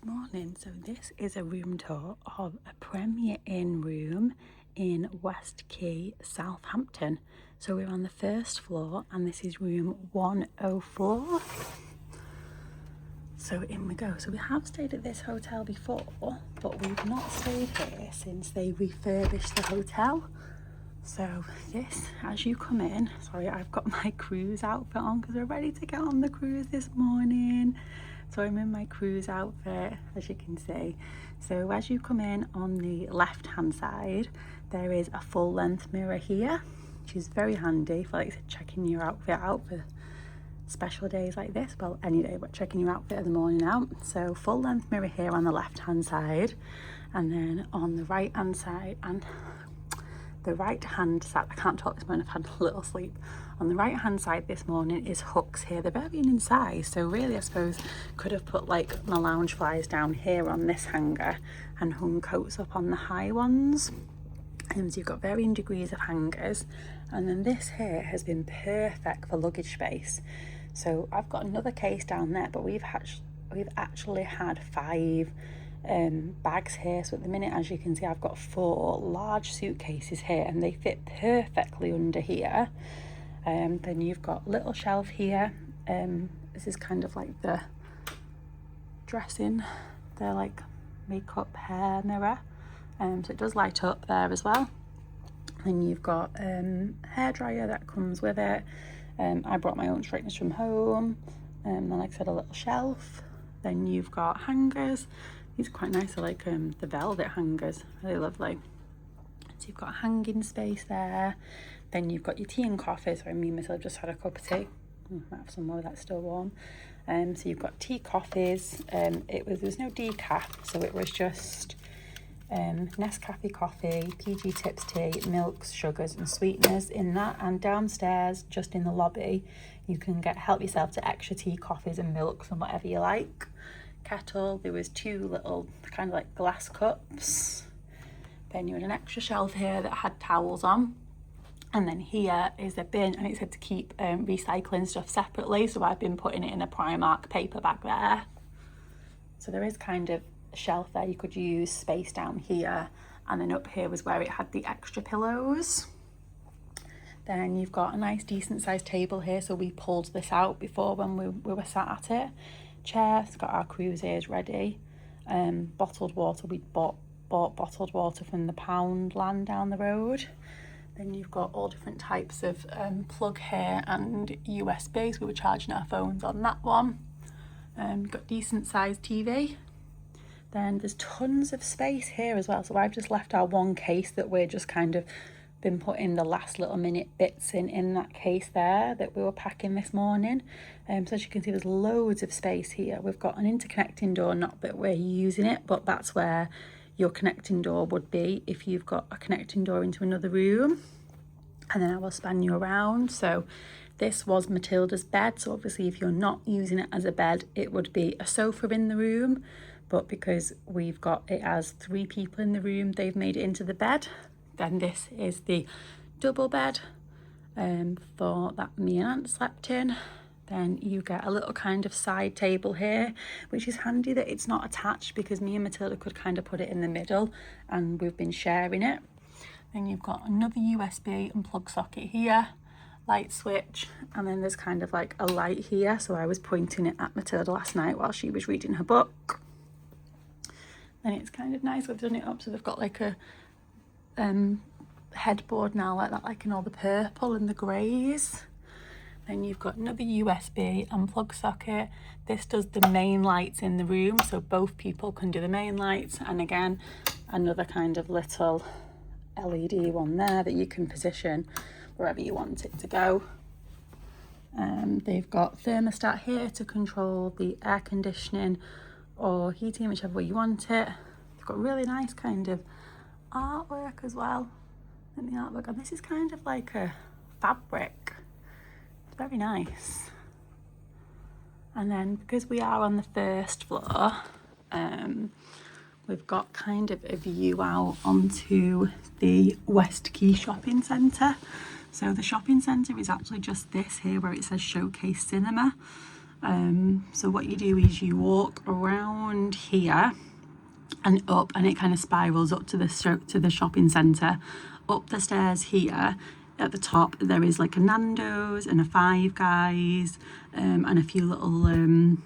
Morning. So this is a room tour of a Premier Inn room in West Quay, Southampton. So we're on the first floor and this is room 104. So in we go. So we have stayed at this hotel before, but we've not stayed here since they refurbished the hotel. So this, as you come in, sorry, I've got my cruise outfit on because we're ready to get on the cruise this morning. So I'm in my cruise outfit, as you can see. So as you come in on the left hand side, there is a full length mirror here, which is very handy for like checking your outfit out for special days like this. Well, any day, but checking your outfit in the morning out. So full length mirror here on the left hand side, and then on the right hand side, and the right hand side, I can't talk this morning, I've had a little sleep. On the right hand side this morning is hooks here. They're varying in size, so really I suppose could have put like my lounge flies down here on this hanger and hung coats up on the high ones. So you've got varying degrees of hangers, and then this here has been perfect for luggage space. So I've got another case down there, but we've actually had 5 bags here. So at the minute, as you can see, I've got 4 large suitcases here and they fit perfectly under here. Then you've got little shelf here. This is kind of like the dressing, the like makeup hair mirror. So it does light up there as well. Then you've got hairdryer that comes with it. I brought my own straighteners from home. Then like I said, a little shelf. Then you've got hangers. These are quite nice. I like the velvet hangers, really lovely. So you've got hanging space there. Then you've got your tea and coffee. So me and myself just had a cup of tea. I might have some more, that's still warm. So you've got tea, coffees. There's no decaf, so it was just Nescafe coffee, PG Tips tea, milks, sugars and sweeteners in that. And downstairs, just in the lobby, you can help yourself to extra tea, coffees and milks and whatever you like. Kettle, there was 2 little kind of like glass cups. Then you had an extra shelf here that had towels on, and then here is a bin, and it said to keep recycling stuff separately, so I've been putting it in a Primark paper bag there. So there is kind of a shelf there. You could use space down here, and then up here was where it had the extra pillows. Then you've got a nice decent sized table here, so we pulled this out before when we were sat at it. Chairs, got our cruises ready. Bottled water, we bought bottled water from the Poundland down the road. Then you've got all different types of plug here and USB, so we were charging our phones on that one. Got decent sized TV. Then there's tons of space here as well, so I've just left our one case that we're just kind of been putting the last little minute bits in that case there that we were packing this morning. So as you can see, there's loads of space here. We've got an interconnecting door, not that we're using it, but that's where your connecting door would be if you've got a connecting door into another room. And then I will span you around. So this was Matilda's bed, so obviously if you're not using it as a bed, it would be a sofa in the room, but because we've got it as 3 people in the room, they've made it into the bed. Then this is the double bed for that me and Aunt slept in. Then you get a little kind of side table here, which is handy that it's not attached because me and Matilda could kind of put it in the middle and we've been sharing it. Then you've got another USB and plug socket here, light switch, and then there's kind of like a light here. So I was pointing it at Matilda last night while she was reading her book. Then it's kind of nice, we've done it up so they've got like a headboard now like that, like in all the purple and the greys. Then you've got another USB and plug socket. This does the main lights in the room, so both people can do the main lights, and again another kind of little LED one there that you can position wherever you want it to go. They've got thermostat here to control the air conditioning or heating, whichever way you want it. They've got really nice kind of artwork as well in the artwork, and this is kind of like a fabric. It's very nice. And then because we are on the first floor, we've got kind of a view out onto the West Quay shopping centre. So the shopping centre is actually just this here where it says Showcase Cinema. So what you do is you walk around here and up, and it kind of spirals up to the shopping centre. Up the stairs here at the top there is like a Nando's and a Five Guys, and a few little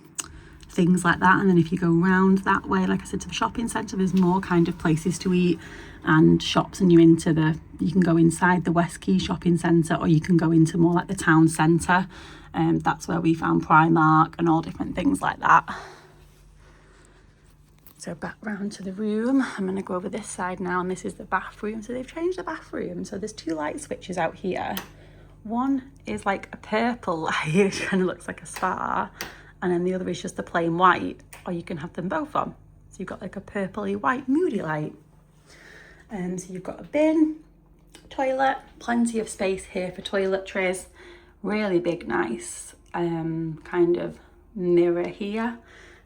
things like that. And then if you go round that way, like I said, to the shopping centre, there's more kind of places to eat and shops, and you can go inside the West Quay shopping centre, or you can go into more like the town centre. That's where we found Primark and all different things like that. So back round to the room. I'm going to go over this side now, and this is the bathroom. So they've changed the bathroom. So there's 2 light switches out here. One is like a purple light, which kind of looks like a star, and then the other is just a plain white, or you can have them both on. So you've got like a purpley white moody light. And so you've got a bin, toilet, plenty of space here for toiletries, really big, nice kind of mirror here.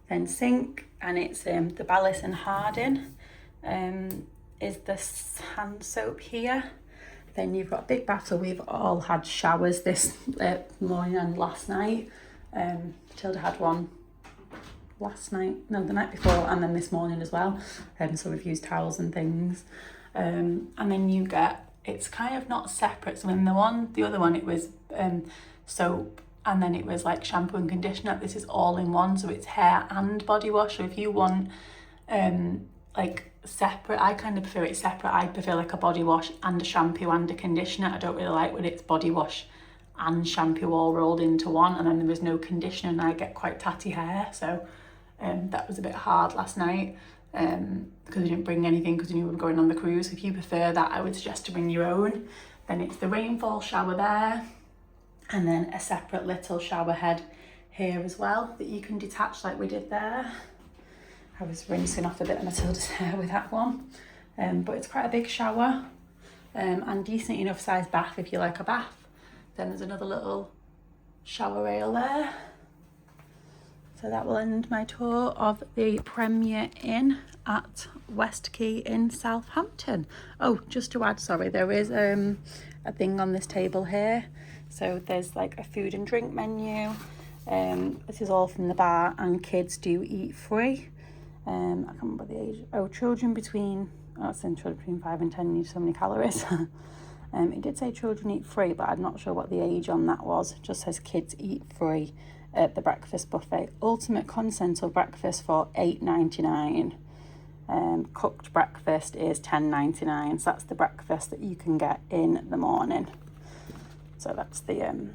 Then sink, and it's the Ballis and Hardin is the hand soap here. Then you've got a big bath, so we've all had showers this morning and last night. Tilda had one last night, no, the night before, and then this morning as well. So we've used towels and things. And then you get, it's kind of not separate. So in the other one, it was soap, and then it was like shampoo and conditioner. This is all in one, so it's hair and body wash. So if you want like separate, I kind of prefer it separate. I prefer like a body wash and a shampoo and a conditioner. I don't really like when it's body wash and shampoo all rolled into one, and then there was no conditioner, and I get quite tatty hair. So that was a bit hard last night because we didn't bring anything because we knew we were going on the cruise. If you prefer that, I would suggest to bring your own. Then it's the rainfall shower there, and then a separate little shower head here as well that you can detach like we did there. I was rinsing off a bit of Matilda's hair with that one, but it's quite a big shower and decent enough sized bath if you like a bath. Then there's another little shower rail there. So that will end my tour of the Premier Inn at West Quay in Southampton. Oh, just to add, sorry, there is a thing on this table here. So there's like a food and drink menu. This is all from the bar, and kids do eat free. I can't remember the age. Oh, children between, it's in children between 5 and 10 need so many calories. It did say children eat free, but I'm not sure what the age on that was. It just says kids eat free at the breakfast buffet. Ultimate continental breakfast for $8.99. Cooked breakfast is $10.99. So that's the breakfast that you can get in the morning. So that's the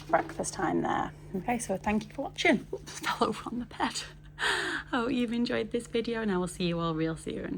breakfast time there. Okay, so thank you for watching. Oops, fell over on the bed. Hope you've enjoyed this video, and I will see you all real soon.